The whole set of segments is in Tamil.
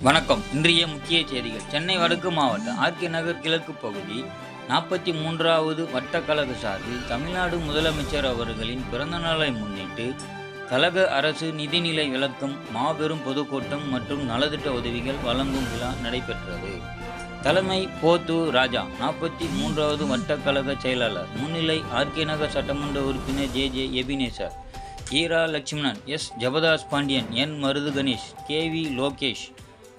வணக்கம். இன்றைய முக்கிய செய்திகள். சென்னை வடக்கு மாவட்டம் ஆர்கே நகர் கிழக்கு பகுதி 43வது வட்டக்கழக சார்பில் தமிழ்நாடு முதலமைச்சர் அவர்களின் பிறந்தநாளை முன்னிட்டு கழக அரசு நிதிநிலை விளக்கம், மாபெரும் பொதுக்கூட்டம் மற்றும் நலத்திட்ட உதவிகள் வழங்கும் விழா நடைபெற்றது. தலைமை போத்தூர் ராஜா, 43வது வட்டக்கழக செயலாளர். முன்னிலை ஆர்கே நகர் சட்டமன்ற உறுப்பினர் J Ebenezer, Era Lakshmanan, S Jebadas Pandian, N Marudhu Ganesh, KV Lokesh,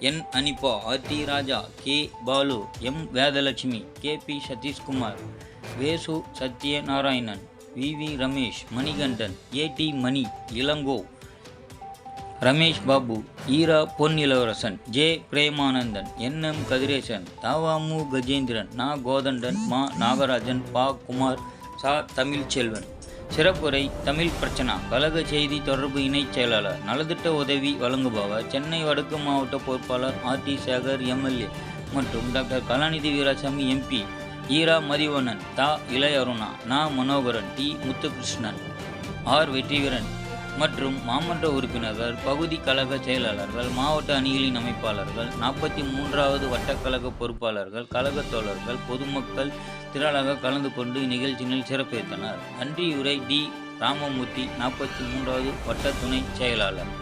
N Anippa, RD Raja, K Balu, M Vedalakshmi, KP Sathishkumar, Vesu Sathyanarayanan, V Ramesh, Manikandan, AD Mani, Ilango, Ramesh Babu, Era Pon Ilavarasan, J Premanandan, N Kathiresan, தாவாமு கஜேந்திரன், நா கோதண்டன், மா நாகராஜன், பா குமார், சா தமிழ்ச்செல்வன். சிறப்புரை தமிழ் பிரச்சனா, கழக செய்தி தொடர்பு இணைச் செயலாளர். நலத்திட்ட உதவி வழங்குபவர் சென்னை வடக்கு மாவட்ட பொறுப்பாளர் ஆர்டி சேகர் எம்எல்ஏ மற்றும் டாக்டர் கலாநிதி வீராசாமி எம்பி, ஈரா மதிவண்ணன், தா இளையருணா, நா மனோகரன், டி முத்துகிருஷ்ணன், ஆர் வெற்றிவீரன் மற்றும் மாமன்ற உறுப்பினர்கள், பகுதி கழக செயலாளர்கள், மாவட்ட அணிகளின் அமைப்பாளர்கள், 43வது வட்டக்கழக பொறுப்பாளர்கள், கழக தோழர்கள், பொதுமக்கள் திரளாக கலந்து கொண்டு இந்நிகழ்ச்சியில் சிறப்பித்தனர். நன்றியுரை டி ராமமூர்த்தி, 43வது வட்ட துணை செயலாளர்.